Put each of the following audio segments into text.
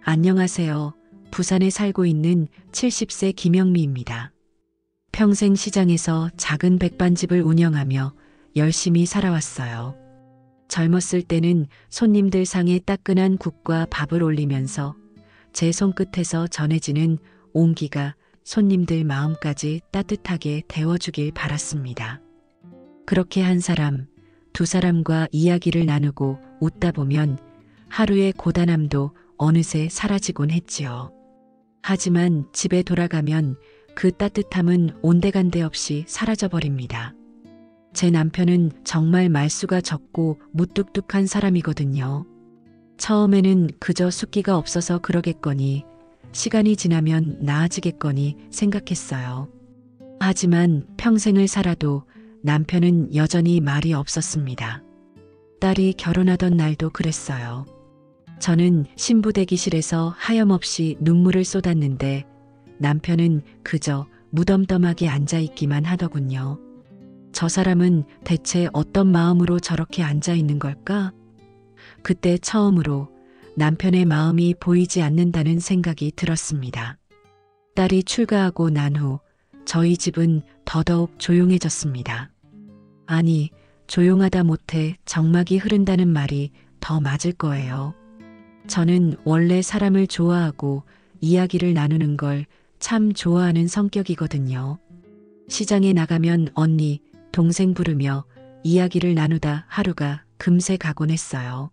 안녕하세요. 부산에 살고 있는 70세 김영미입니다. 평생 시장에서 작은 백반집을 운영하며 열심히 살아왔어요. 젊었을 때는 손님들 상에 따끈한 국과 밥을 올리면서 제 손끝에서 전해지는 온기가 손님들 마음까지 따뜻하게 데워주길 바랐습니다. 그렇게 한 사람, 두 사람과 이야기를 나누고 웃다 보면 하루의 고단함도 어느새 사라지곤 했지요. 하지만 집에 돌아가면 그 따뜻함은 온데간데 없이 사라져버립니다. 제 남편은 정말 말수가 적고 무뚝뚝한 사람이거든요. 처음에는 그저 숫기가 없어서 그러겠거니, 시간이 지나면 나아지겠거니 생각했어요. 하지만 평생을 살아도 남편은 여전히 말이 없었습니다. 딸이 결혼하던 날도 그랬어요. 저는 신부 대기실에서 하염없이 눈물을 쏟았는데 남편은 그저 무덤덤하게 앉아있기만 하더군요. 저 사람은 대체 어떤 마음으로 저렇게 앉아있는 걸까? 그때 처음으로 남편의 마음이 보이지 않는다는 생각이 들었습니다. 딸이 출가하고 난 후 저희 집은 더더욱 조용해졌습니다. 아니, 조용하다 못해 정막이 흐른다는 말이 더 맞을 거예요. 저는 원래 사람을 좋아하고 이야기를 나누는 걸 참 좋아하는 성격이거든요. 시장에 나가면 언니, 동생 부르며 이야기를 나누다 하루가 금세 가곤 했어요.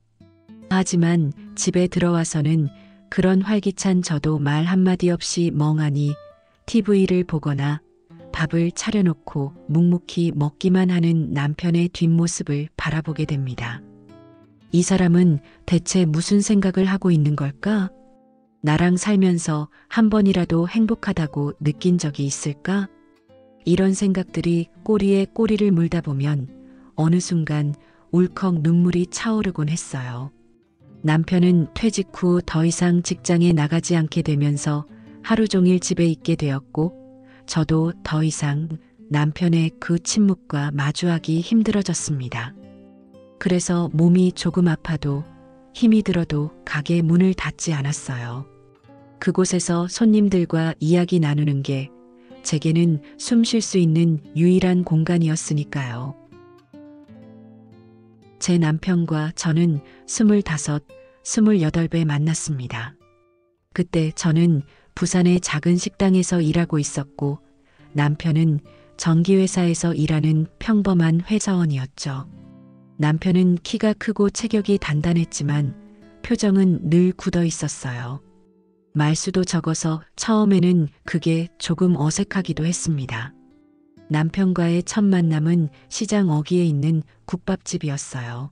하지만 집에 들어와서는 그런 활기찬 저도 말 한마디 없이 멍하니 TV를 보거나 밥을 차려놓고 묵묵히 먹기만 하는 남편의 뒷모습을 바라보게 됩니다. 이 사람은 대체 무슨 생각을 하고 있는 걸까? 나랑 살면서 한 번이라도 행복하다고 느낀 적이 있을까? 이런 생각들이 꼬리에 꼬리를 물다 보면 어느 순간 울컥 눈물이 차오르곤 했어요. 남편은 퇴직 후 더 이상 직장에 나가지 않게 되면서 하루 종일 집에 있게 되었고, 저도 더 이상 남편의 그 침묵과 마주하기 힘들어졌습니다. 그래서 몸이 조금 아파도 힘이 들어도 가게 문을 닫지 않았어요. 그곳에서 손님들과 이야기 나누는 게 제게는 숨 쉴 수 있는 유일한 공간이었으니까요. 제 남편과 저는 25, 28배 만났습니다. 그때 저는 부산의 작은 식당에서 일하고 있었고 남편은 전기회사에서 일하는 평범한 회사원이었죠. 남편은 키가 크고 체격이 단단했지만 표정은 늘 굳어 있었어요. 말수도 적어서 처음에는 그게 조금 어색하기도 했습니다. 남편과의 첫 만남은 시장 어귀에 있는 국밥집이었어요.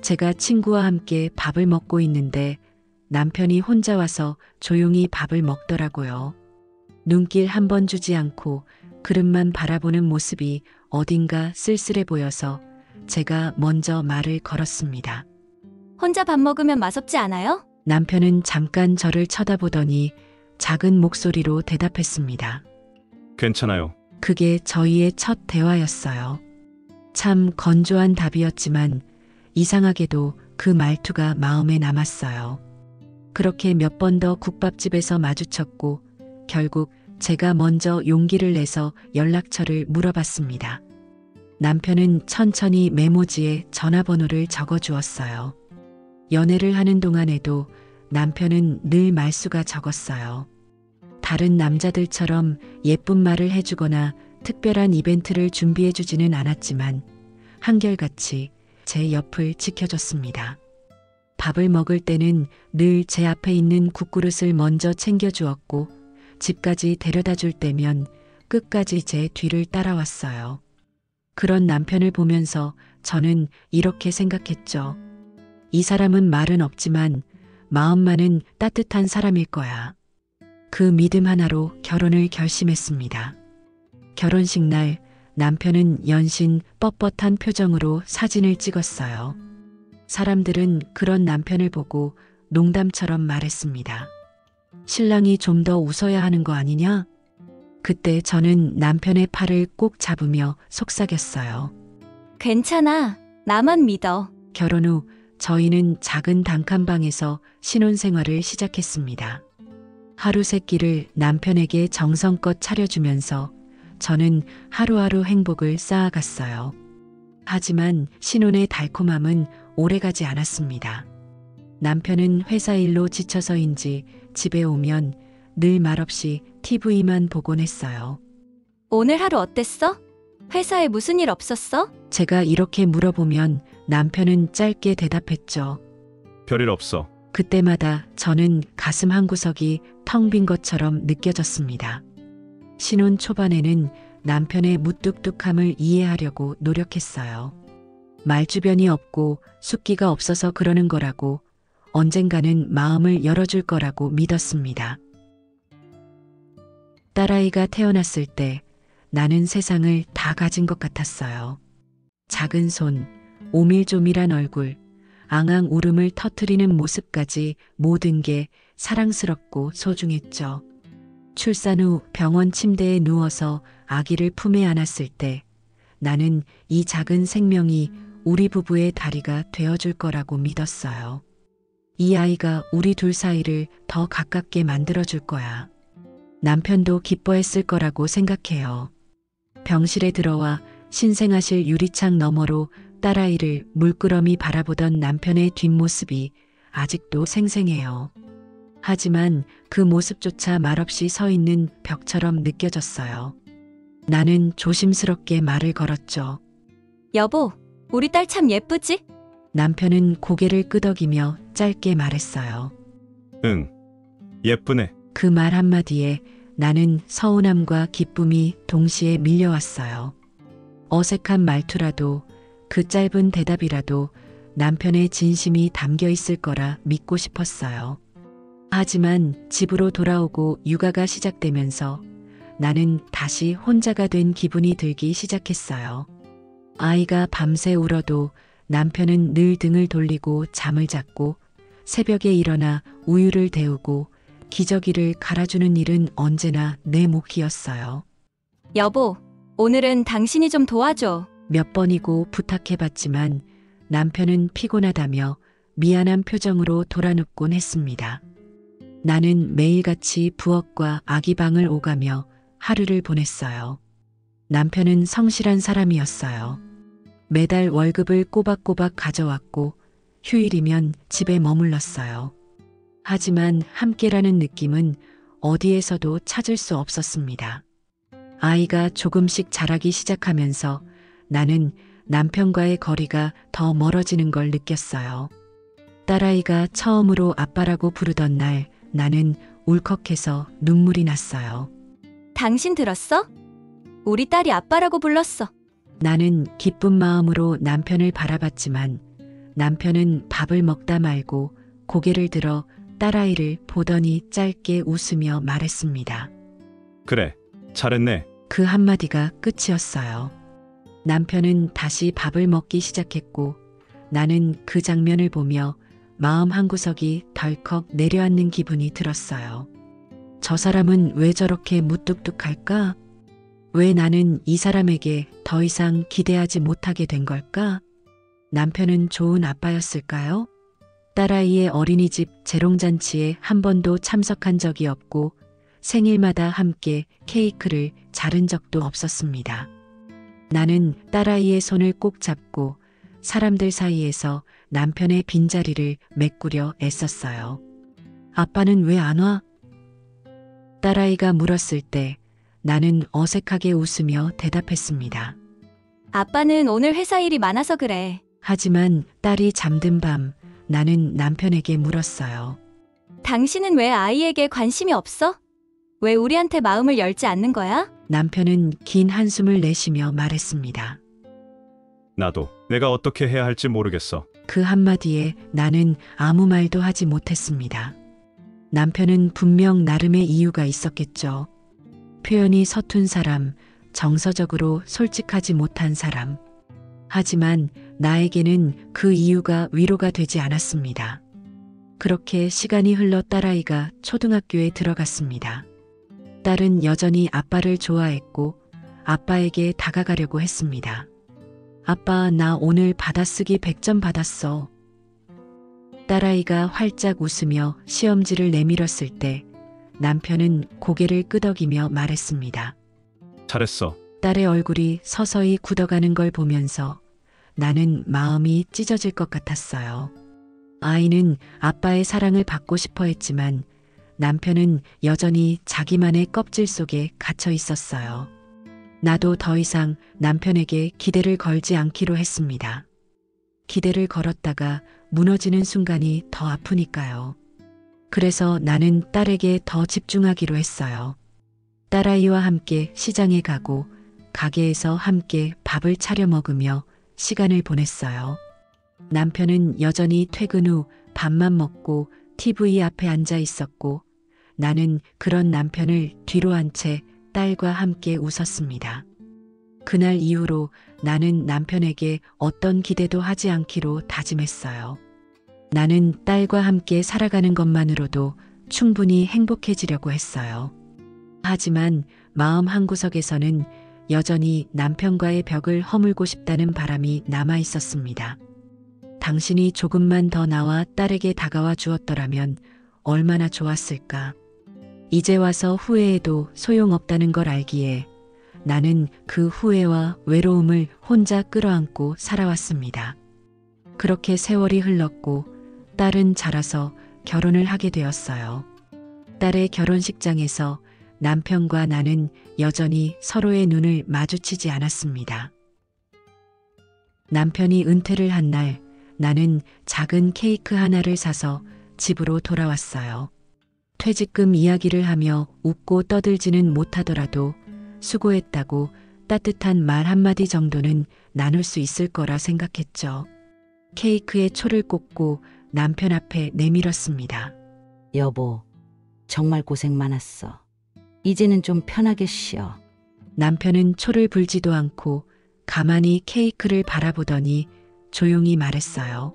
제가 친구와 함께 밥을 먹고 있는데 남편이 혼자 와서 조용히 밥을 먹더라고요. 눈길 한 번 주지 않고 그릇만 바라보는 모습이 어딘가 쓸쓸해 보여서 제가 먼저 말을 걸었습니다. 혼자 밥 먹으면 맛없지 않아요? 남편은 잠깐 저를 쳐다보더니 작은 목소리로 대답했습니다. 괜찮아요. 그게 저희의 첫 대화였어요. 참 건조한 답이었지만 이상하게도 그 말투가 마음에 남았어요. 그렇게 몇 번 더 국밥집에서 마주쳤고 결국 제가 먼저 용기를 내서 연락처를 물어봤습니다. 남편은 천천히 메모지에 전화번호를 적어주었어요. 연애를 하는 동안에도 남편은 늘 말수가 적었어요. 다른 남자들처럼 예쁜 말을 해주거나 특별한 이벤트를 준비해주지는 않았지만 한결같이 제 옆을 지켜줬습니다. 밥을 먹을 때는 늘 제 앞에 있는 국그릇을 먼저 챙겨주었고 집까지 데려다 줄 때면 끝까지 제 뒤를 따라왔어요. 그런 남편을 보면서 저는 이렇게 생각했죠. 이 사람은 말은 없지만 마음만은 따뜻한 사람일 거야. 그 믿음 하나로 결혼을 결심했습니다. 결혼식 날 남편은 연신 뻣뻣한 표정으로 사진을 찍었어요. 사람들은 그런 남편을 보고 농담처럼 말했습니다. 신랑이 좀 더 웃어야 하는 거 아니냐? 그때 저는 남편의 팔을 꼭 잡으며 속삭였어요. 괜찮아. 나만 믿어. 결혼 후 저희는 작은 단칸방에서 신혼생활을 시작했습니다. 하루 세 끼를 남편에게 정성껏 차려주면서 저는 하루하루 행복을 쌓아갔어요. 하지만 신혼의 달콤함은 오래가지 않았습니다. 남편은 회사 일로 지쳐서인지 집에 오면 늘 말없이 TV만 보곤 했어요. 오늘 하루 어땠어? 회사에 무슨 일 없었어? 제가 이렇게 물어보면 남편은 짧게 대답했죠. 별일 없어. 그때마다 저는 가슴 한구석이 텅 빈 것처럼 느껴졌습니다. 신혼 초반에는 남편의 무뚝뚝함을 이해하려고 노력했어요. 말주변이 없고 숫기가 없어서 그러는 거라고, 언젠가는 마음을 열어줄 거라고 믿었습니다. 딸아이가 태어났을 때 나는 세상을 다 가진 것 같았어요. 작은 손, 오밀조밀한 얼굴, 앙앙 울음을 터뜨리는 모습까지 모든 게 사랑스럽고 소중했죠. 출산 후 병원 침대에 누워서 아기를 품에 안았을 때 나는 이 작은 생명이 우리 부부의 다리가 되어줄 거라고 믿었어요. 이 아이가 우리 둘 사이를 더 가깝게 만들어줄 거야. 남편도 기뻐했을 거라고 생각해요. 병실에 들어와 신생아실 유리창 너머로 딸아이를 물끄러미 바라보던 남편의 뒷모습이 아직도 생생해요. 하지만 그 모습조차 말없이 서 있는 벽처럼 느껴졌어요. 나는 조심스럽게 말을 걸었죠. 여보, 우리 딸 참 예쁘지? 남편은 고개를 끄덕이며 짧게 말했어요. 응. 예쁘네. 그 말 한마디에 나는 서운함과 기쁨이 동시에 밀려왔어요. 어색한 말투라도, 그 짧은 대답이라도 남편의 진심이 담겨 있을 거라 믿고 싶었어요. 하지만 집으로 돌아오고 육아가 시작되면서 나는 다시 혼자가 된 기분이 들기 시작했어요. 아이가 밤새 울어도 남편은 늘 등을 돌리고 잠을 잤고, 새벽에 일어나 우유를 데우고 기저귀를 갈아주는 일은 언제나 내 몫이었어요. 여보, 오늘은 당신이 좀 도와줘. 몇 번이고 부탁해봤지만 남편은 피곤하다며 미안한 표정으로 돌아눕곤 했습니다. 나는 매일같이 부엌과 아기 방을 오가며 하루를 보냈어요. 남편은 성실한 사람이었어요. 매달 월급을 꼬박꼬박 가져왔고 휴일이면 집에 머물렀어요. 하지만 함께라는 느낌은 어디에서도 찾을 수 없었습니다. 아이가 조금씩 자라기 시작하면서 나는 남편과의 거리가 더 멀어지는 걸 느꼈어요. 딸아이가 처음으로 아빠라고 부르던 날 나는 울컥해서 눈물이 났어요. 당신 들었어? 우리 딸이 아빠라고 불렀어. 나는 기쁜 마음으로 남편을 바라봤지만 남편은 밥을 먹다 말고 고개를 들어 딸아이를 보더니 짧게 웃으며 말했습니다. 그래. 잘했네. 그 한마디가 끝이었어요. 남편은 다시 밥을 먹기 시작했고 나는 그 장면을 보며 마음 한구석이 덜컥 내려앉는 기분이 들었어요. 저 사람은 왜 저렇게 무뚝뚝할까? 왜 나는 이 사람에게 더 이상 기대하지 못하게 된 걸까? 남편은 좋은 아빠였을까요? 딸아이의 어린이집 재롱잔치에 한 번도 참석한 적이 없고 생일마다 함께 케이크를 자른 적도 없었습니다. 나는 딸아이의 손을 꼭 잡고 사람들 사이에서 남편의 빈자리를 메꾸려 애썼어요. 아빠는 왜 안 와? 딸아이가 물었을 때 나는 어색하게 웃으며 대답했습니다. 아빠는 오늘 회사 일이 많아서 그래. 하지만 딸이 잠든 밤 나는 남편에게 물었어요. 당신은 왜 아이에게 관심이 없어? 왜 우리한테 마음을 열지 않는 거야? 남편은 긴 한숨을 내쉬며 말했습니다. 나도 내가 어떻게 해야 할지 모르겠어. 그 한마디에 나는 아무 말도 하지 못했습니다. 남편은 분명 나름의 이유가 있었겠죠. 표현이 서툰 사람, 정서적으로 솔직하지 못한 사람. 하지만 나에게는 그 이유가 위로가 되지 않았습니다. 그렇게 시간이 흘러 딸아이가 초등학교에 들어갔습니다. 딸은 여전히 아빠를 좋아했고 아빠에게 다가가려고 했습니다. 아빠, 나 오늘 받아쓰기 100점 받았어. 딸아이가 활짝 웃으며 시험지를 내밀었을 때 남편은 고개를 끄덕이며 말했습니다. 잘했어. 딸의 얼굴이 서서히 굳어가는 걸 보면서 나는 마음이 찢어질 것 같았어요. 아이는 아빠의 사랑을 받고 싶어 했지만 남편은 여전히 자기만의 껍질 속에 갇혀 있었어요. 나도 더 이상 남편에게 기대를 걸지 않기로 했습니다. 기대를 걸었다가 무너지는 순간이 더 아프니까요. 그래서 나는 딸에게 더 집중하기로 했어요. 딸아이와 함께 시장에 가고 가게에서 함께 밥을 차려 먹으며 시간을 보냈어요. 남편은 여전히 퇴근 후 밥만 먹고 TV 앞에 앉아 있었고 나는 그런 남편을 뒤로 한 채 딸과 함께 웃었습니다. 그날 이후로 나는 남편에게 어떤 기대도 하지 않기로 다짐했어요. 나는 딸과 함께 살아가는 것만으로도 충분히 행복해지려고 했어요. 하지만 마음 한구석에서는 여전히 남편과의 벽을 허물고 싶다는 바람이 남아 있었습니다. 당신이 조금만 더 나와 딸에게 다가와 주었더라면 얼마나 좋았을까. 이제 와서 후회해도 소용없다는 걸 알기에 나는 그 후회와 외로움을 혼자 끌어안고 살아왔습니다. 그렇게 세월이 흘렀고 딸은 자라서 결혼을 하게 되었어요. 딸의 결혼식장에서 남편과 나는 여전히 서로의 눈을 마주치지 않았습니다. 남편이 은퇴를 한 날 나는 작은 케이크 하나를 사서 집으로 돌아왔어요. 퇴직금 이야기를 하며 웃고 떠들지는 못하더라도 수고했다고 따뜻한 말 한마디 정도는 나눌 수 있을 거라 생각했죠. 케이크에 초를 꽂고 남편 앞에 내밀었습니다. 여보, 정말 고생 많았어. 이제는 좀 편하게 쉬어. 남편은 초를 불지도 않고 가만히 케이크를 바라보더니 조용히 말했어요.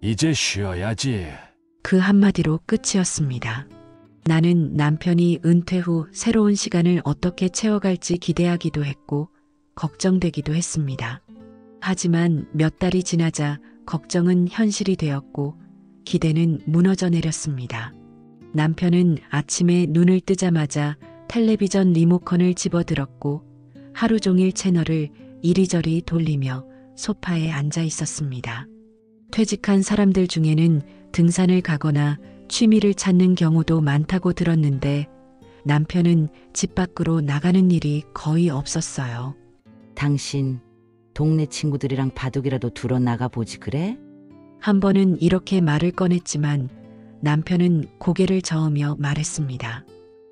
이제 쉬어야지. 그 한마디로 끝이었습니다. 나는 남편이 은퇴 후 새로운 시간을 어떻게 채워갈지 기대하기도 했고 걱정되기도 했습니다. 하지만 몇 달이 지나자 걱정은 현실이 되었고 기대는 무너져 내렸습니다. 남편은 아침에 눈을 뜨자마자 텔레비전 리모컨을 집어들었고 하루 종일 채널을 이리저리 돌리며 소파에 앉아 있었습니다. 퇴직한 사람들 중에는 등산을 가거나 취미를 찾는 경우도 많다고 들었는데 남편은 집 밖으로 나가는 일이 거의 없었어요. 당신 동네 친구들이랑 바둑이라도 두러 나가보지 그래? 한 번은 이렇게 말을 꺼냈지만 남편은 고개를 저으며 말했습니다.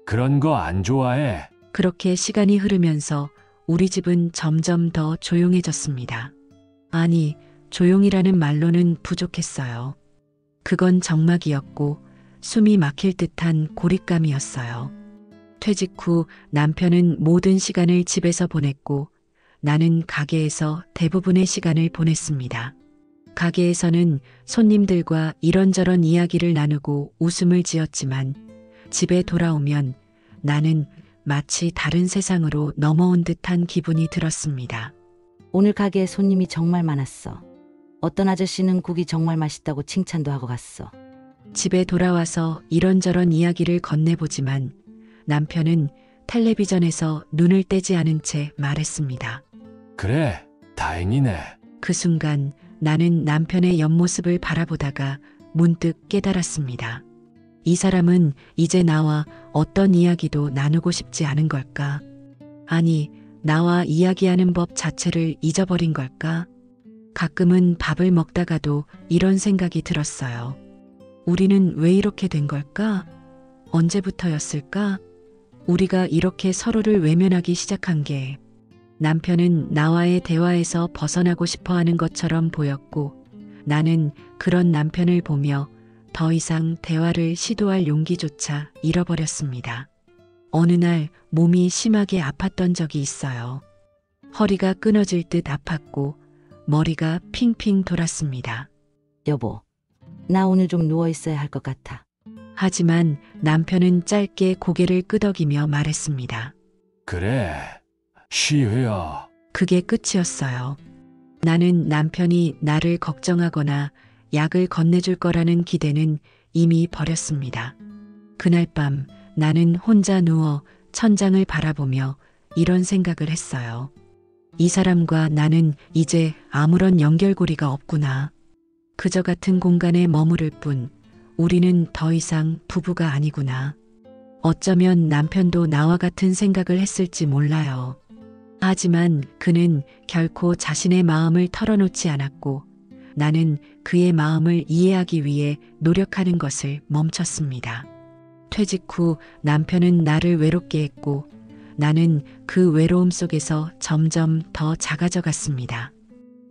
그런 거 안 좋아해. 그렇게 시간이 흐르면서 우리 집은 점점 더 조용해졌습니다. 아니, 조용이라는 말로는 부족했어요. 그건 적막이었고 숨이 막힐 듯한 고립감이었어요. 퇴직 후 남편은 모든 시간을 집에서 보냈고 나는 가게에서 대부분의 시간을 보냈습니다. 가게에서는 손님들과 이런저런 이야기를 나누고 웃음을 지었지만 집에 돌아오면 나는 마치 다른 세상으로 넘어온 듯한 기분이 들었습니다. 오늘 가게에 손님이 정말 많았어. 어떤 아저씨는 국이 정말 맛있다고 칭찬도 하고 갔어. 집에 돌아와서 이런저런 이야기를 건네보지만 남편은 텔레비전에서 눈을 떼지 않은 채 말했습니다. 그래, 다행이네. 그 순간 나는 남편의 옆모습을 바라보다가 문득 깨달았습니다. 이 사람은 이제 나와 어떤 이야기도 나누고 싶지 않은 걸까? 아니, 나와 이야기하는 법 자체를 잊어버린 걸까? 가끔은 밥을 먹다가도 이런 생각이 들었어요. 우리는 왜 이렇게 된 걸까? 언제부터였을까? 우리가 이렇게 서로를 외면하기 시작한 게 남편은 나와의 대화에서 벗어나고 싶어 하는 것처럼 보였고 나는 그런 남편을 보며 더 이상 대화를 시도할 용기조차 잃어버렸습니다. 어느 날 몸이 심하게 아팠던 적이 있어요. 허리가 끊어질 듯 아팠고 머리가 핑핑 돌았습니다. 여보, 나 오늘 좀 누워 있어야 할 것 같아. 하지만 남편은 짧게 고개를 끄덕이며 말했습니다. 그래, 쉬어요. 그게 끝이었어요. 나는 남편이 나를 걱정하거나 약을 건네줄 거라는 기대는 이미 버렸습니다. 그날 밤 나는 혼자 누워 천장을 바라보며 이런 생각을 했어요. 이 사람과 나는 이제 아무런 연결고리가 없구나. 그저 같은 공간에 머무를 뿐 우리는 더 이상 부부가 아니구나. 어쩌면 남편도 나와 같은 생각을 했을지 몰라요. 하지만 그는 결코 자신의 마음을 털어놓지 않았고 나는 그의 마음을 이해하기 위해 노력하는 것을 멈췄습니다. 퇴직 후 남편은 나를 외롭게 했고 나는 그 외로움 속에서 점점 더 작아져 갔습니다.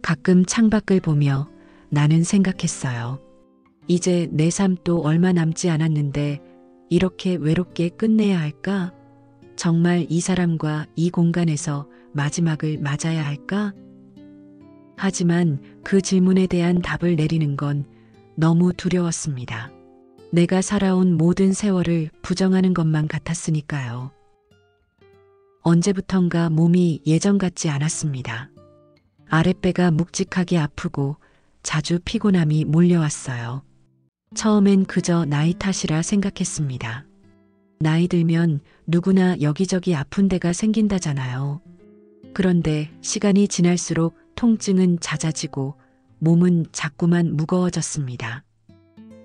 가끔 창밖을 보며 나는 생각했어요. 이제 내 삶도 얼마 남지 않았는데 이렇게 외롭게 끝내야 할까? 정말 이 사람과 이 공간에서 마지막을 맞아야 할까? 하지만 그 질문에 대한 답을 내리는 건 너무 두려웠습니다. 내가 살아온 모든 세월을 부정하는 것만 같았으니까요. 언제부턴가 몸이 예전 같지 않았습니다. 아랫배가 묵직하게 아프고 자주 피곤함이 몰려왔어요. 처음엔 그저 나이 탓이라 생각했습니다. 나이 들면 누구나 여기저기 아픈 데가 생긴다잖아요. 그런데 시간이 지날수록 통증은 잦아지고 몸은 자꾸만 무거워졌습니다.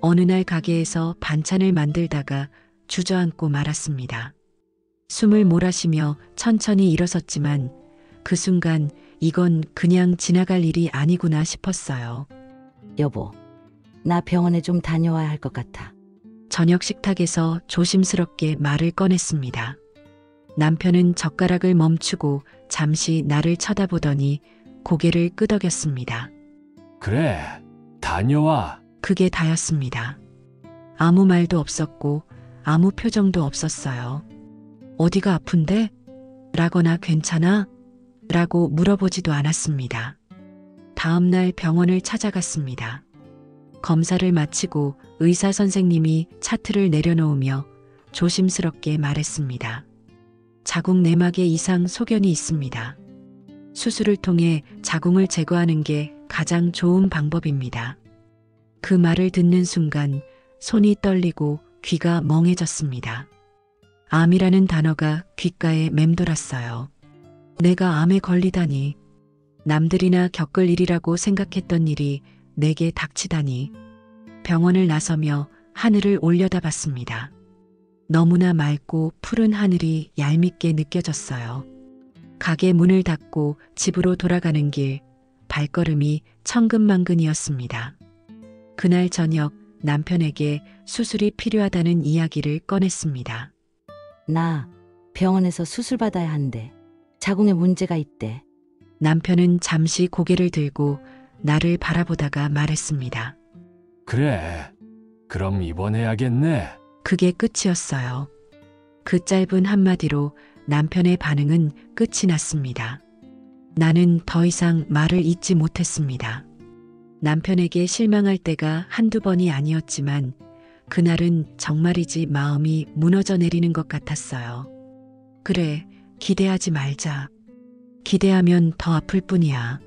어느 날 가게에서 반찬을 만들다가 주저앉고 말았습니다. 숨을 몰아쉬며 천천히 일어섰지만 그 순간 이건 그냥 지나갈 일이 아니구나 싶었어요. 여보, 나 병원에 좀 다녀와야 할 것 같아. 저녁 식탁에서 조심스럽게 말을 꺼냈습니다. 남편은 젓가락을 멈추고 잠시 나를 쳐다보더니 고개를 끄덕였습니다. 그래, 다녀와. 그게 다였습니다. 아무 말도 없었고 아무 표정도 없었어요. 어디가 아픈데? 라거나 괜찮아? 라고 물어보지도 않았습니다. 다음 날 병원을 찾아갔습니다. 검사를 마치고 의사 선생님이 차트를 내려놓으며 조심스럽게 말했습니다. 자궁 내막에 이상 소견이 있습니다. 수술을 통해 자궁을 제거하는 게 가장 좋은 방법입니다. 그 말을 듣는 순간 손이 떨리고 귀가 멍해졌습니다. 암이라는 단어가 귓가에 맴돌았어요. 내가 암에 걸리다니. 남들이나 겪을 일이라고 생각했던 일이 내게 닥치다니. 병원을 나서며 하늘을 올려다봤습니다. 너무나 맑고 푸른 하늘이 얄밉게 느껴졌어요. 가게 문을 닫고 집으로 돌아가는 길, 발걸음이 천근만근이었습니다. 그날 저녁 남편에게 수술이 필요하다는 이야기를 꺼냈습니다. 나 병원에서 수술 받아야 한대. 자궁에 문제가 있대. 남편은 잠시 고개를 들고 나를 바라보다가 말했습니다. 그래, 그럼 입원해야겠네. 그게 끝이었어요. 그 짧은 한마디로 남편의 반응은 끝이 났습니다. 나는 더 이상 말을 잇지 못했습니다. 남편에게 실망할 때가 한두 번이 아니었지만 그날은 정말이지 마음이 무너져 내리는 것 같았어요. 그래, 기대하지 말자. 기대하면 더 아플 뿐이야.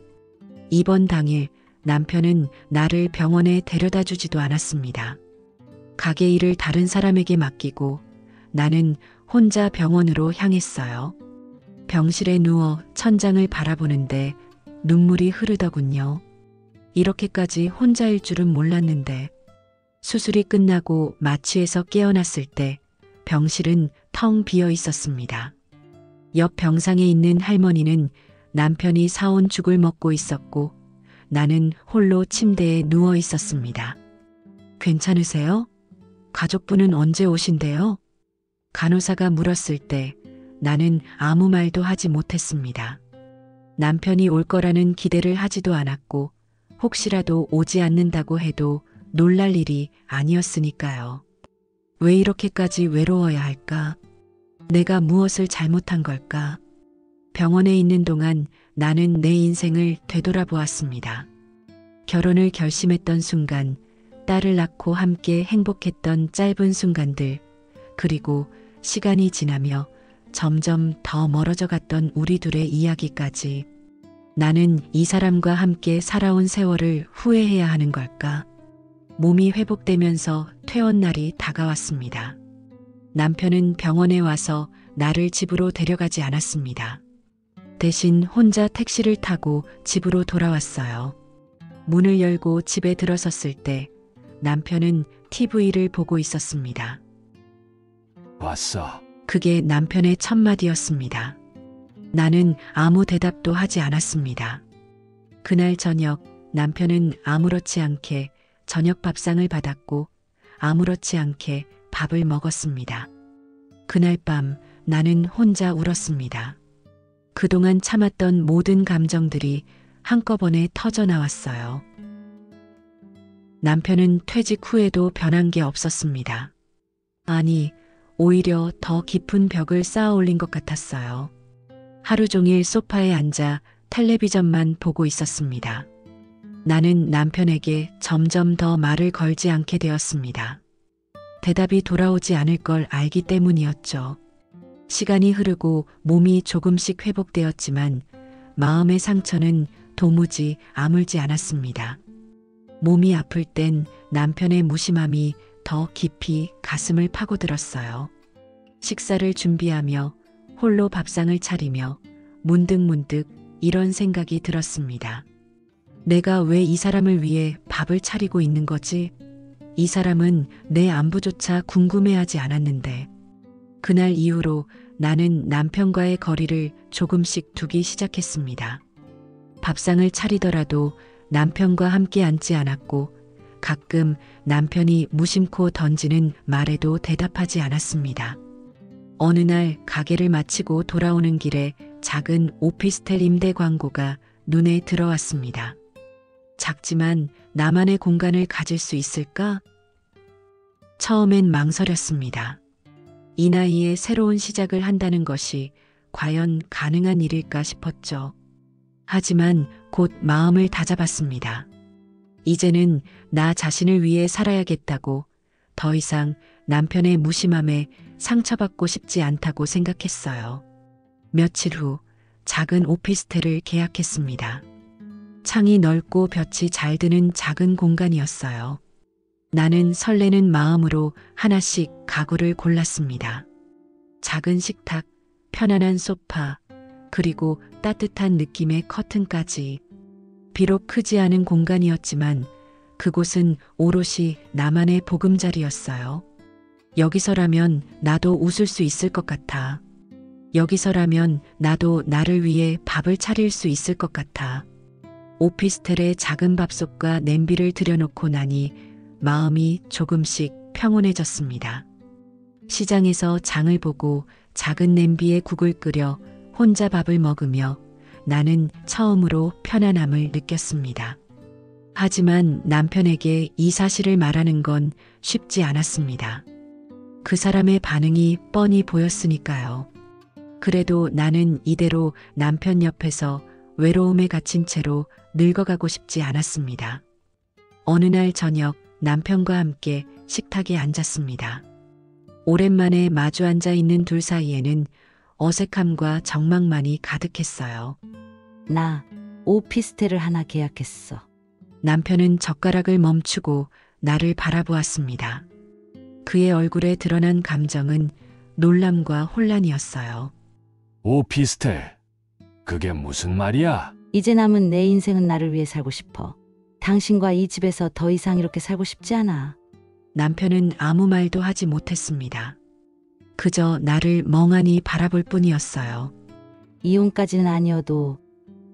입원 당일 남편은 나를 병원에 데려다 주지도 않았습니다. 가게 일을 다른 사람에게 맡기고 나는 혼자 병원으로 향했어요. 병실에 누워 천장을 바라보는데 눈물이 흐르더군요. 이렇게까지 혼자일 줄은 몰랐는데 수술이 끝나고 마취에서 깨어났을 때 병실은 텅 비어 있었습니다. 옆 병상에 있는 할머니는 남편이 사온 죽을 먹고 있었고 나는 홀로 침대에 누워 있었습니다. 괜찮으세요? 가족분은 언제 오신대요? 간호사가 물었을 때 나는 아무 말도 하지 못했습니다. 남편이 올 거라는 기대를 하지도 않았고 혹시라도 오지 않는다고 해도 놀랄 일이 아니었으니까요. 왜 이렇게까지 외로워야 할까? 내가 무엇을 잘못한 걸까? 병원에 있는 동안 나는 내 인생을 되돌아보았습니다. 결혼을 결심했던 순간, 딸을 낳고 함께 행복했던 짧은 순간들, 그리고 시간이 지나며 점점 더 멀어져 갔던 우리 둘의 이야기까지. 나는 이 사람과 함께 살아온 세월을 후회해야 하는 걸까? 몸이 회복되면서 퇴원 날이 다가왔습니다. 남편은 병원에 와서 나를 집으로 데려가지 않았습니다. 대신 혼자 택시를 타고 집으로 돌아왔어요. 문을 열고 집에 들어섰을 때 남편은 TV를 보고 있었습니다. 왔어. 그게 남편의 첫 마디였습니다. 나는 아무 대답도 하지 않았습니다. 그날 저녁 남편은 아무렇지 않게 저녁 밥상을 받았고 아무렇지 않게 밥을 먹었습니다. 그날 밤 나는 혼자 울었습니다. 그동안 참았던 모든 감정들이 한꺼번에 터져 나왔어요. 남편은 퇴직 후에도 변한 게 없었습니다. 아니, 오히려 더 깊은 벽을 쌓아 올린 것 같았어요. 하루 종일 소파에 앉아 텔레비전만 보고 있었습니다. 나는 남편에게 점점 더 말을 걸지 않게 되었습니다. 대답이 돌아오지 않을 걸 알기 때문이었죠. 시간이 흐르고 몸이 조금씩 회복되었지만 마음의 상처는 도무지 아물지 않았습니다. 몸이 아플 땐 남편의 무심함이 더 깊이 가슴을 파고들었어요. 식사를 준비하며 홀로 밥상을 차리며 문득문득 이런 생각이 들었습니다. 내가 왜 이 사람을 위해 밥을 차리고 있는 거지? 이 사람은 내 안부조차 궁금해하지 않았는데. 그날 이후로 나는 남편과의 거리를 조금씩 두기 시작했습니다. 밥상을 차리더라도 남편과 함께 앉지 않았고 가끔 남편이 무심코 던지는 말에도 대답하지 않았습니다. 어느 날 가게를 마치고 돌아오는 길에 작은 오피스텔 임대 광고가 눈에 들어왔습니다. 작지만 나만의 공간을 가질 수 있을까? 처음엔 망설였습니다. 이 나이에 새로운 시작을 한다는 것이 과연 가능한 일일까 싶었죠. 하지만 곧 마음을 다잡았습니다. 이제는 나 자신을 위해 살아야겠다고, 더 이상 남편의 무심함에 상처받고 싶지 않다고 생각했어요. 며칠 후 작은 오피스텔을 계약했습니다. 창이 넓고 볕이 잘 드는 작은 공간이었어요. 나는 설레는 마음으로 하나씩 가구를 골랐습니다. 작은 식탁, 편안한 소파, 그리고 따뜻한 느낌의 커튼까지. 비록 크지 않은 공간이었지만 그곳은 오롯이 나만의 보금자리였어요. 여기서라면 나도 웃을 수 있을 것 같아. 여기서라면 나도 나를 위해 밥을 차릴 수 있을 것 같아. 오피스텔에 작은 밥솥과 냄비를 들여놓고 나니 마음이 조금씩 평온해졌습니다. 시장에서 장을 보고 작은 냄비에 국을 끓여 혼자 밥을 먹으며 나는 처음으로 편안함을 느꼈습니다. 하지만 남편에게 이 사실을 말하는 건 쉽지 않았습니다. 그 사람의 반응이 뻔히 보였으니까요. 그래도 나는 이대로 남편 옆에서 외로움에 갇힌 채로 늙어가고 싶지 않았습니다. 어느 날 저녁 남편과 함께 식탁에 앉았습니다. 오랜만에 마주 앉아 있는 둘 사이에는 어색함과 적망만이 가득했어요. 나 오피스텔을 하나 계약했어. 남편은 젓가락을 멈추고 나를 바라보았습니다. 그의 얼굴에 드러난 감정은 놀람과 혼란이었어요. 오피스텔. 그게 무슨 말이야? 이제 남은 내 인생은 나를 위해 살고 싶어. 당신과 이 집에서 더 이상 이렇게 살고 싶지 않아. 남편은 아무 말도 하지 못했습니다. 그저 나를 멍하니 바라볼 뿐이었어요. 이혼까지는 아니어도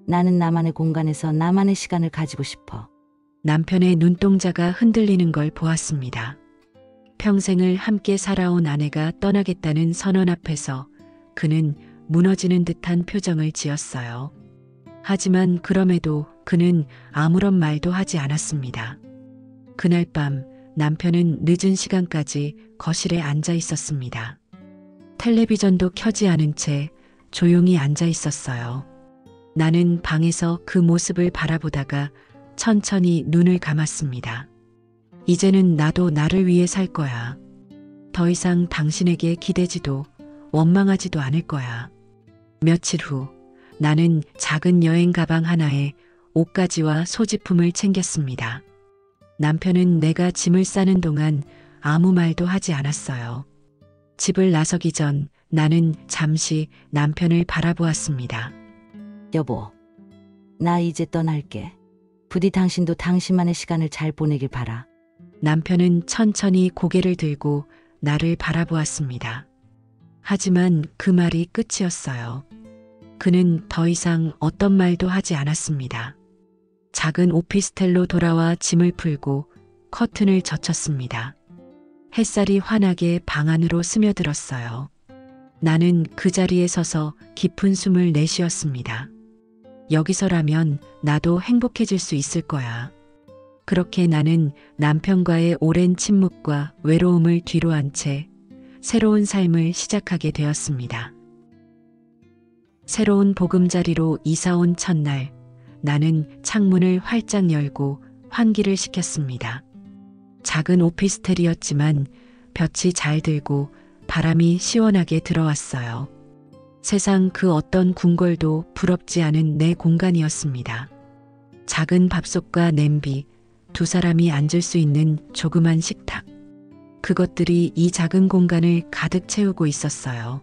나는 나만의 공간에서 나만의 시간을 가지고 싶어. 남편의 눈동자가 흔들리는 걸 보았습니다. 평생을 함께 살아온 아내가 떠나겠다는 선언 앞에서 그는 무너지는 듯한 표정을 지었어요. 하지만 그럼에도 그는 아무런 말도 하지 않았습니다. 그날 밤 남편은 늦은 시간까지 거실에 앉아 있었습니다. 텔레비전도 켜지 않은 채 조용히 앉아 있었어요. 나는 방에서 그 모습을 바라보다가 천천히 눈을 감았습니다. 이제는 나도 나를 위해 살 거야. 더 이상 당신에게 기대지도 원망하지도 않을 거야. 며칠 후 나는 작은 여행 가방 하나에 옷가지와 소지품을 챙겼습니다. 남편은 내가 짐을 싸는 동안 아무 말도 하지 않았어요. 집을 나서기 전 나는 잠시 남편을 바라보았습니다. 여보, 나 이제 떠날게. 부디 당신도 당신만의 시간을 잘 보내길 바라. 남편은 천천히 고개를 들고 나를 바라보았습니다. 하지만 그 말이 끝이었어요. 그는 더 이상 어떤 말도 하지 않았습니다. 작은 오피스텔로 돌아와 짐을 풀고 커튼을 젖혔습니다. 햇살이 환하게 방 안으로 스며들었어요. 나는 그 자리에 서서 깊은 숨을 내쉬었습니다. 여기서라면 나도 행복해질 수 있을 거야. 그렇게 나는 남편과의 오랜 침묵과 외로움을 뒤로한 채 새로운 삶을 시작하게 되었습니다. 새로운 보금자리로 이사온 첫날, 나는 창문을 활짝 열고 환기를 시켰습니다. 작은 오피스텔이었지만 볕이 잘 들고 바람이 시원하게 들어왔어요. 세상 그 어떤 궁궐도 부럽지 않은 내 공간이었습니다. 작은 밥솥과 냄비, 두 사람이 앉을 수 있는 조그만 식탁. 그것들이 이 작은 공간을 가득 채우고 있었어요.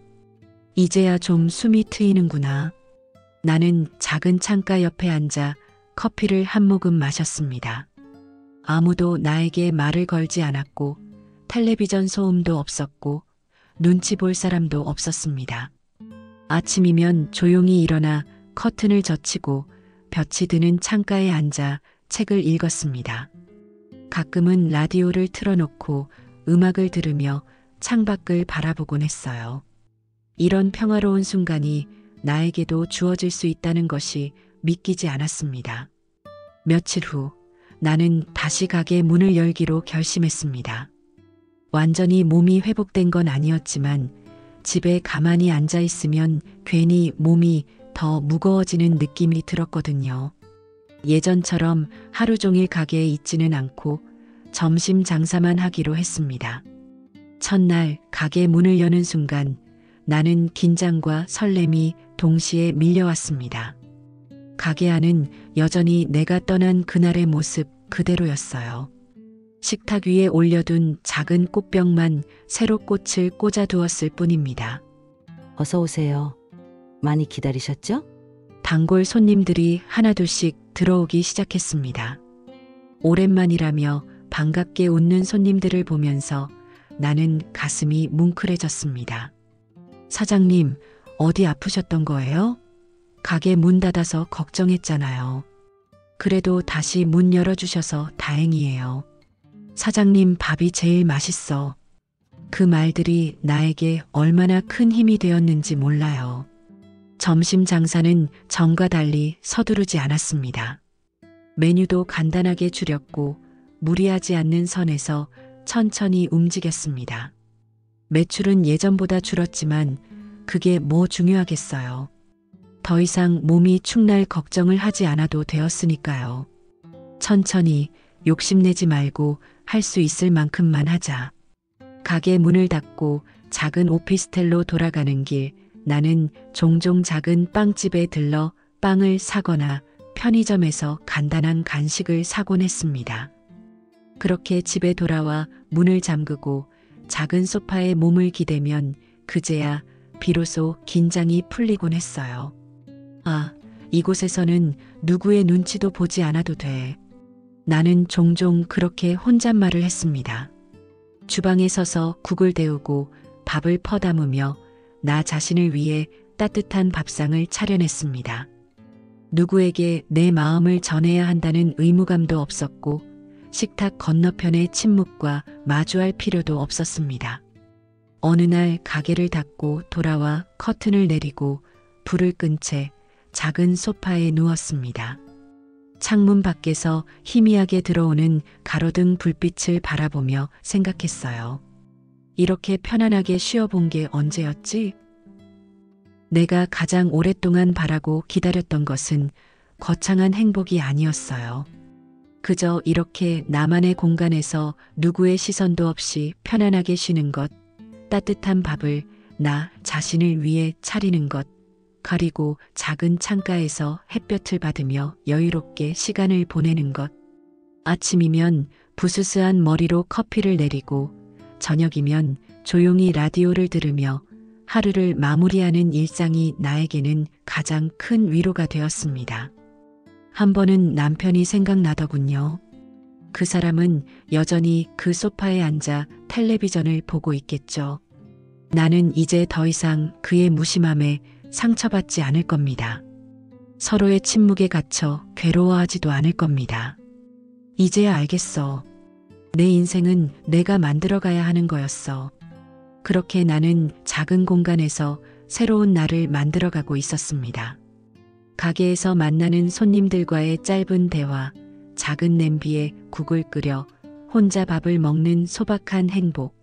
이제야 좀 숨이 트이는구나. 나는 작은 창가 옆에 앉아 커피를 한 모금 마셨습니다. 아무도 나에게 말을 걸지 않았고 텔레비전 소음도 없었고 눈치 볼 사람도 없었습니다. 아침이면 조용히 일어나 커튼을 젖히고 볕이 드는 창가에 앉아 책을 읽었습니다. 가끔은 라디오를 틀어놓고 음악을 들으며 창밖을 바라보곤 했어요. 이런 평화로운 순간이 나에게도 주어질 수 있다는 것이 믿기지 않았습니다. 며칠 후 나는 다시 가게 문을 열기로 결심했습니다. 완전히 몸이 회복된 건 아니었지만 집에 가만히 앉아 있으면 괜히 몸이 더 무거워지는 느낌이 들었거든요. 예전처럼 하루 종일 가게에 있지는 않고 점심 장사만 하기로 했습니다. 첫날 가게 문을 여는 순간 나는 긴장과 설렘이 동시에 밀려왔습니다. 가게 안은 여전히 내가 떠난 그날의 모습 그대로였어요. 식탁 위에 올려둔 작은 꽃병만 새로 꽃을 꽂아두었을 뿐입니다. 어서 오세요. 많이 기다리셨죠? 단골 손님들이 하나둘씩 들어오기 시작했습니다. 오랜만이라며 반갑게 웃는 손님들을 보면서 나는 가슴이 뭉클해졌습니다. 사장님, 어디 아프셨던 거예요? 가게 문 닫아서 걱정했잖아요. 그래도 다시 문 열어주셔서 다행이에요. 사장님 밥이 제일 맛있어. 그 말들이 나에게 얼마나 큰 힘이 되었는지 몰라요. 점심 장사는 전과 달리 서두르지 않았습니다. 메뉴도 간단하게 줄였고 무리하지 않는 선에서 천천히 움직였습니다. 매출은 예전보다 줄었지만 그게 뭐 중요하겠어요. 더 이상 몸이 축날 걱정을 하지 않아도 되었으니까요. 천천히 욕심내지 말고 할 수 있을 만큼만 하자. 가게 문을 닫고 작은 오피스텔로 돌아가는 길, 나는 종종 작은 빵집에 들러 빵을 사거나 편의점에서 간단한 간식을 사곤 했습니다. 그렇게 집에 돌아와 문을 잠그고 작은 소파에 몸을 기대면 그제야 비로소 긴장이 풀리곤 했어요. 아, 이곳에서는 누구의 눈치도 보지 않아도 돼. 나는 종종 그렇게 혼잣말을 했습니다. 주방에 서서 국을 데우고 밥을 퍼담으며 나 자신을 위해 따뜻한 밥상을 차려냈습니다. 누구에게 내 마음을 전해야 한다는 의무감도 없었고 식탁 건너편의 침묵과 마주할 필요도 없었습니다. 어느 날 가게를 닫고 돌아와 커튼을 내리고 불을 끈 채 작은 소파에 누웠습니다. 창문 밖에서 희미하게 들어오는 가로등 불빛을 바라보며 생각했어요. 이렇게 편안하게 쉬어본 게 언제였지? 내가 가장 오랫동안 바라고 기다렸던 것은 거창한 행복이 아니었어요. 그저 이렇게 나만의 공간에서 누구의 시선도 없이 편안하게 쉬는 것, 따뜻한 밥을 나 자신을 위해 차리는 것, 그리고 작은 창가에서 햇볕을 받으며 여유롭게 시간을 보내는 것. 아침이면 부스스한 머리로 커피를 내리고 저녁이면 조용히 라디오를 들으며 하루를 마무리하는 일상이 나에게는 가장 큰 위로가 되었습니다. 한 번은 남편이 생각나더군요. 그 사람은 여전히 그 소파에 앉아 텔레비전을 보고 있겠죠. 나는 이제 더 이상 그의 무심함에 상처받지 않을 겁니다. 서로의 침묵에 갇혀 괴로워하지도 않을 겁니다. 이제야 알겠어. 내 인생은 내가 만들어가야 하는 거였어. 그렇게 나는 작은 공간에서 새로운 나를 만들어가고 있었습니다. 가게에서 만나는 손님들과의 짧은 대화, 작은 냄비에 국을 끓여 혼자 밥을 먹는 소박한 행복,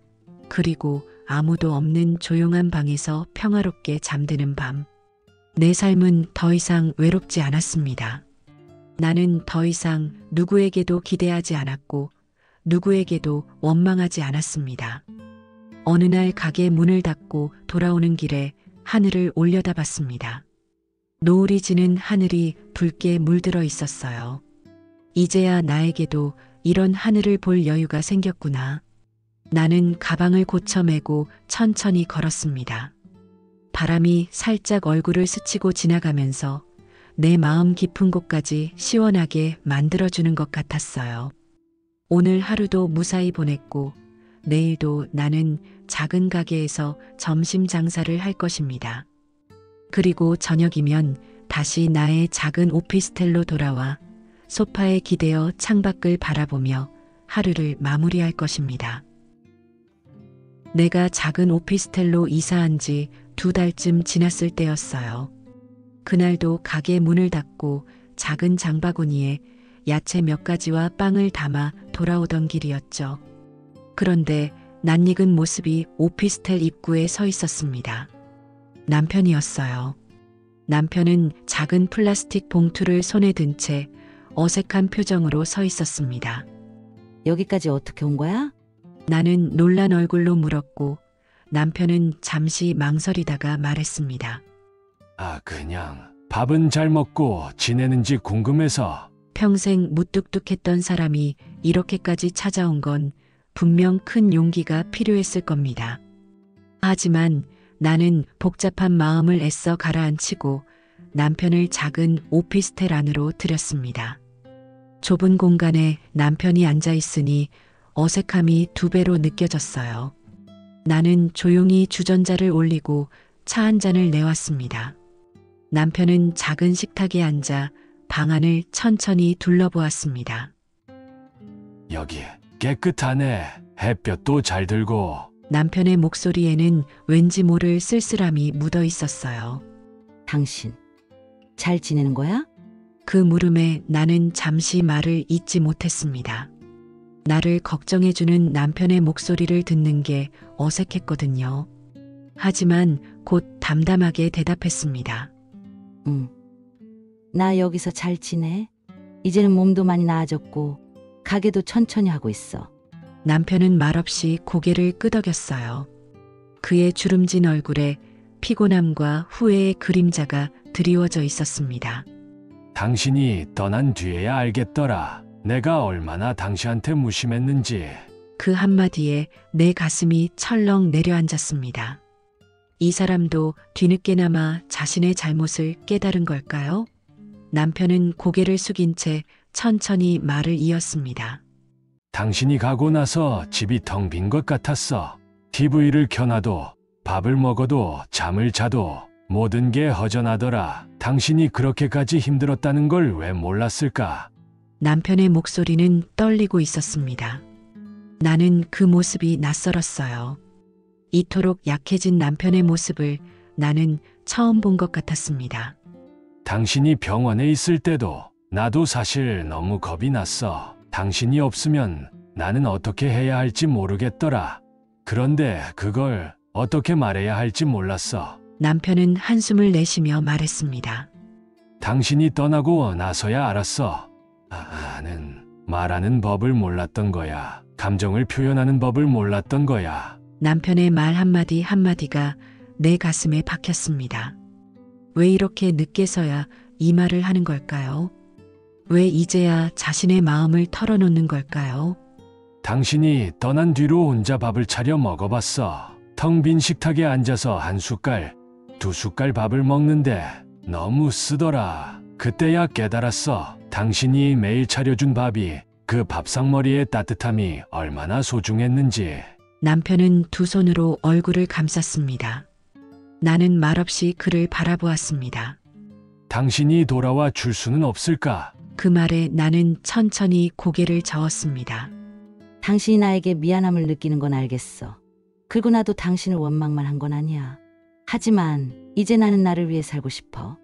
그리고 아무도 없는 조용한 방에서 평화롭게 잠드는 밤. 내 삶은 더 이상 외롭지 않았습니다. 나는 더 이상 누구에게도 기대하지 않았고 누구에게도 원망하지 않았습니다. 어느 날 가게 문을 닫고 돌아오는 길에 하늘을 올려다봤습니다. 노을이 지는 하늘이 붉게 물들어 있었어요. 이제야 나에게도 이런 하늘을 볼 여유가 생겼구나. 나는 가방을 고쳐 메고 천천히 걸었습니다. 바람이 살짝 얼굴을 스치고 지나가면서 내 마음 깊은 곳까지 시원하게 만들어주는 것 같았어요. 오늘 하루도 무사히 보냈고 내일도 나는 작은 가게에서 점심 장사를 할 것입니다. 그리고 저녁이면 다시 나의 작은 오피스텔로 돌아와 소파에 기대어 창밖을 바라보며 하루를 마무리할 것입니다. 내가 작은 오피스텔로 이사한 지 2달쯤 지났을 때였어요. 그날도 가게 문을 닫고 작은 장바구니에 야채 몇 가지와 빵을 담아 돌아오던 길이었죠. 그런데 낯익은 모습이 오피스텔 입구에 서 있었습니다. 남편이었어요. 남편은 작은 플라스틱 봉투를 손에 든 채 어색한 표정으로 서 있었습니다. 여기까지 어떻게 온 거야? 나는 놀란 얼굴로 물었고 남편은 잠시 망설이다가 말했습니다. 그냥 밥은 잘 먹고 지내는지 궁금해서. 평생 무뚝뚝했던 사람이 이렇게까지 찾아온 건 분명 큰 용기가 필요했을 겁니다. 하지만 나는 복잡한 마음을 애써 가라앉히고 남편을 작은 오피스텔 안으로 들였습니다. 좁은 공간에 남편이 앉아 있으니 어색함이 2배로 느껴졌어요. 나는 조용히 주전자를 올리고 차 한 잔을 내왔습니다. 남편은 작은 식탁에 앉아 방 안을 천천히 둘러보았습니다. 여기 깨끗하네. 햇볕도 잘 들고. 남편의 목소리에는 왠지 모를 쓸쓸함이 묻어 있었어요. 당신 잘 지내는 거야? 그 물음에 나는 잠시 말을 잇지 못했습니다. 나를 걱정해주는 남편의 목소리를 듣는 게 어색했거든요. 하지만 곧 담담하게 대답했습니다. 응. 나 여기서 잘 지내. 이제는 몸도 많이 나아졌고 가게도 천천히 하고 있어. 남편은 말없이 고개를 끄덕였어요. 그의 주름진 얼굴에 피곤함과 후회의 그림자가 드리워져 있었습니다. 당신이 떠난 뒤에야 알겠더라. 내가 얼마나 당신한테 무심했는지. 그 한마디에 내 가슴이 철렁 내려앉았습니다. 이 사람도 뒤늦게나마 자신의 잘못을 깨달은 걸까요? 남편은 고개를 숙인 채 천천히 말을 이었습니다. 당신이 가고 나서 집이 텅 빈 것 같았어. TV를 켜놔도 밥을 먹어도 잠을 자도 모든 게 허전하더라. 당신이 그렇게까지 힘들었다는 걸 왜 몰랐을까? 남편의 목소리는 떨리고 있었습니다. 나는 그 모습이 낯설었어요. 이토록 약해진 남편의 모습을 나는 처음 본 것 같았습니다. 당신이 병원에 있을 때도 나도 사실 너무 겁이 났어. 당신이 없으면 나는 어떻게 해야 할지 모르겠더라. 그런데 그걸 어떻게 말해야 할지 몰랐어. 남편은 한숨을 내쉬며 말했습니다. 당신이 떠나고 나서야 알았어. 나는 말하는 법을 몰랐던 거야. 감정을 표현하는 법을 몰랐던 거야. 남편의 말 한마디 한마디가 내 가슴에 박혔습니다. 왜 이렇게 늦게서야 이 말을 하는 걸까요? 왜 이제야 자신의 마음을 털어놓는 걸까요? 당신이 떠난 뒤로 혼자 밥을 차려 먹어봤어. 텅 빈 식탁에 앉아서 한 숟갈, 두 숟갈 밥을 먹는데 너무 쓰더라. 그때야 깨달았어. 당신이 매일 차려준 밥이, 그 밥상머리의 따뜻함이 얼마나 소중했는지. 남편은 두 손으로 얼굴을 감쌌습니다. 나는 말없이 그를 바라보았습니다. 당신이 돌아와 줄 수는 없을까? 그 말에 나는 천천히 고개를 저었습니다. 당신이 나에게 미안함을 느끼는 건 알겠어. 그리고 나도 당신을 원망만 한 건 아니야. 하지만 이제 나는 나를 위해 살고 싶어.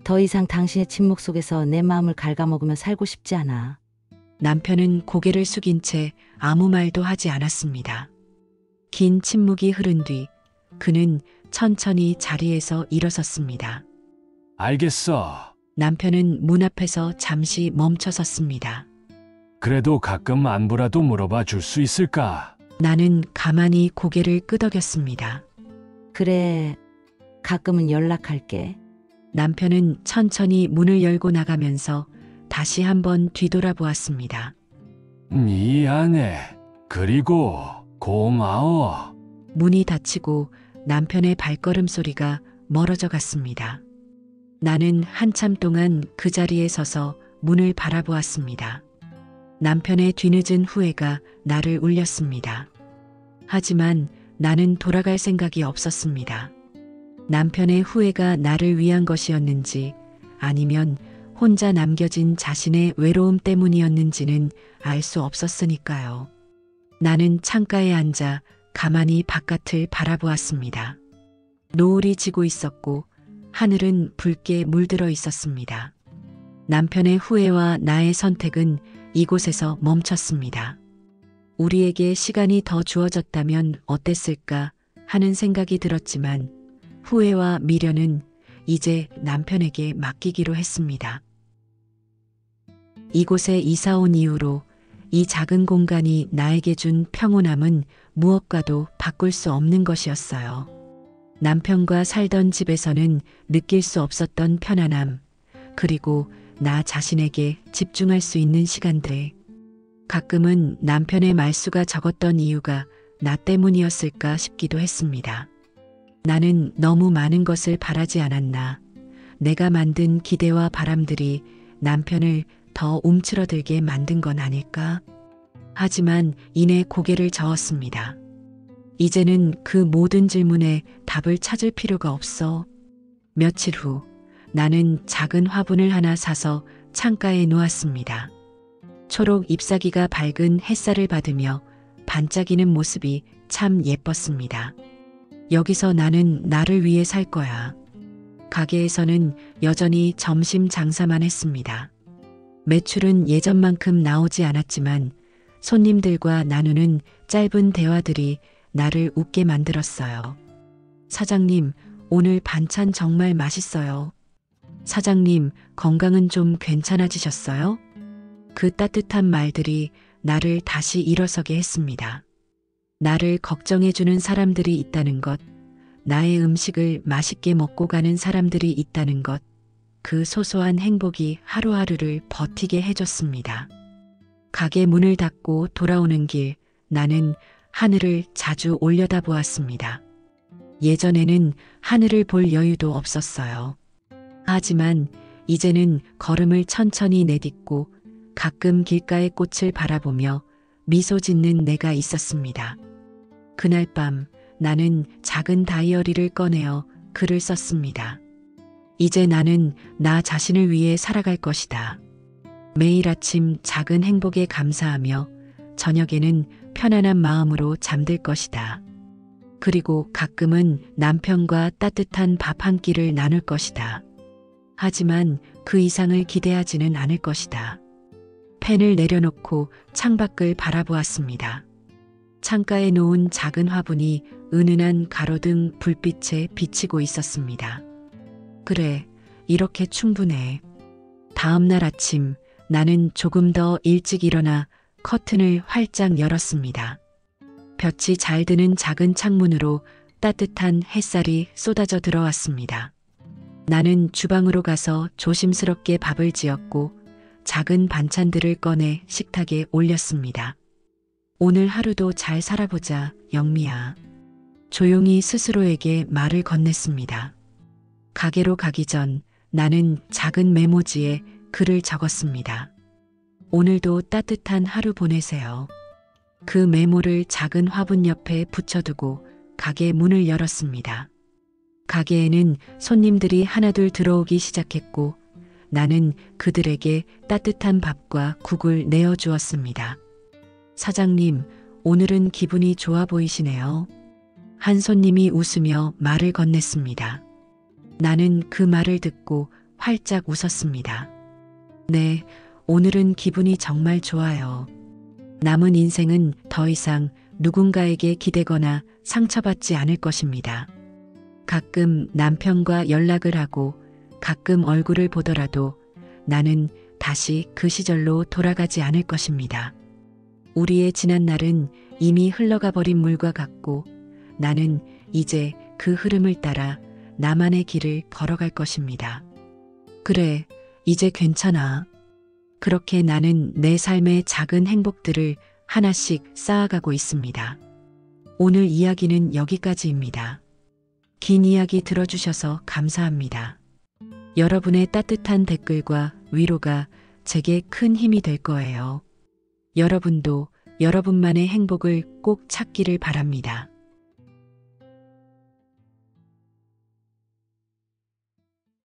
더 이상 당신의 침묵 속에서 내 마음을 갉아먹으며 살고 싶지 않아. 남편은 고개를 숙인 채 아무 말도 하지 않았습니다. 긴 침묵이 흐른 뒤 그는 천천히 자리에서 일어섰습니다. 알겠어. 남편은 문 앞에서 잠시 멈춰 섰습니다. 그래도 가끔 안부라도 물어봐 줄 수 있을까? 나는 가만히 고개를 끄덕였습니다. 그래, 가끔은 연락할게. 남편은 천천히 문을 열고 나가면서 다시 한번 뒤돌아보았습니다. 미안해. 그리고 고마워. 문이 닫히고 남편의 발걸음 소리가 멀어져 갔습니다. 나는 한참 동안 그 자리에 서서 문을 바라보았습니다. 남편의 뒤늦은 후회가 나를 울렸습니다. 하지만 나는 돌아갈 생각이 없었습니다. 남편의 후회가 나를 위한 것이었는지 아니면 혼자 남겨진 자신의 외로움 때문이었는지는 알 수 없었으니까요. 나는 창가에 앉아 가만히 바깥을 바라보았습니다. 노을이 지고 있었고 하늘은 붉게 물들어 있었습니다. 남편의 후회와 나의 선택은 이곳에서 멈췄습니다. 우리에게 시간이 더 주어졌다면 어땠을까 하는 생각이 들었지만 후회와 미련은 이제 남편에게 맡기기로 했습니다. 이곳에 이사 온 이후로 이 작은 공간이 나에게 준 평온함은 무엇과도 바꿀 수 없는 것이었어요. 남편과 살던 집에서는 느낄 수 없었던 편안함, 그리고 나 자신에게 집중할 수 있는 시간들. 가끔은 남편의 말수가 적었던 이유가 나 때문이었을까 싶기도 했습니다. 나는 너무 많은 것을 바라지 않았나. 내가 만든 기대와 바람들이 남편을 더 움츠러들게 만든 건 아닐까? 하지만 이내 고개를 저었습니다. 이제는 그 모든 질문에 답을 찾을 필요가 없어. 며칠 후 나는 작은 화분을 하나 사서 창가에 놓았습니다. 초록 잎사귀가 밝은 햇살을 받으며 반짝이는 모습이 참 예뻤습니다. 여기서 나는 나를 위해 살 거야. 가게에서는 여전히 점심 장사만 했습니다. 매출은 예전만큼 나오지 않았지만 손님들과 나누는 짧은 대화들이 나를 웃게 만들었어요. 사장님, 오늘 반찬 정말 맛있어요. 사장님, 건강은 좀 괜찮아지셨어요? 그 따뜻한 말들이 나를 다시 일어서게 했습니다. 나를 걱정해주는 사람들이 있다는 것, 나의 음식을 맛있게 먹고 가는 사람들이 있다는 것, 그 소소한 행복이 하루하루를 버티게 해줬습니다. 가게 문을 닫고 돌아오는 길, 나는 하늘을 자주 올려다보았습니다. 예전에는 하늘을 볼 여유도 없었어요. 하지만 이제는 걸음을 천천히 내딛고 가끔 길가의 꽃을 바라보며 미소 짓는 내가 있었습니다. 그날 밤 나는 작은 다이어리를 꺼내어 글을 썼습니다. 이제 나는 나 자신을 위해 살아갈 것이다. 매일 아침 작은 행복에 감사하며 저녁에는 편안한 마음으로 잠들 것이다. 그리고 가끔은 남편과 따뜻한 밥 한 끼를 나눌 것이다. 하지만 그 이상을 기대하지는 않을 것이다. 펜을 내려놓고 창밖을 바라보았습니다. 창가에 놓은 작은 화분이 은은한 가로등 불빛에 비치고 있었습니다. 그래, 이렇게 충분해. 다음 날 아침 나는 조금 더 일찍 일어나 커튼을 활짝 열었습니다. 볕이 잘 드는 작은 창문으로 따뜻한 햇살이 쏟아져 들어왔습니다. 나는 주방으로 가서 조심스럽게 밥을 지었고 작은 반찬들을 꺼내 식탁에 올렸습니다. 오늘 하루도 잘 살아보자, 영미야. 조용히 스스로에게 말을 건넸습니다. 가게로 가기 전 나는 작은 메모지에 글을 적었습니다. 오늘도 따뜻한 하루 보내세요. 그 메모를 작은 화분 옆에 붙여두고 가게 문을 열었습니다. 가게에는 손님들이 하나둘 들어오기 시작했고 나는 그들에게 따뜻한 밥과 국을 내어주었습니다. 사장님, 오늘은 기분이 좋아 보이시네요. 한 손님이 웃으며 말을 건넸습니다. 나는 그 말을 듣고 활짝 웃었습니다. 네, 오늘은 기분이 정말 좋아요. 남은 인생은 더 이상 누군가에게 기대거나 상처받지 않을 것입니다. 가끔 남편과 연락을 하고 가끔 얼굴을 보더라도 나는 다시 그 시절로 돌아가지 않을 것입니다. 우리의 지난 날은 이미 흘러가 버린 물과 같고 나는 이제 그 흐름을 따라 나만의 길을 걸어갈 것입니다. 그래, 이제 괜찮아. 그렇게 나는 내 삶의 작은 행복들을 하나씩 쌓아가고 있습니다. 오늘 이야기는 여기까지입니다. 긴 이야기 들어주셔서 감사합니다. 여러분의 따뜻한 댓글과 위로가 제게 큰 힘이 될 거예요. 여러분도 여러분만의 행복을 꼭 찾기를 바랍니다.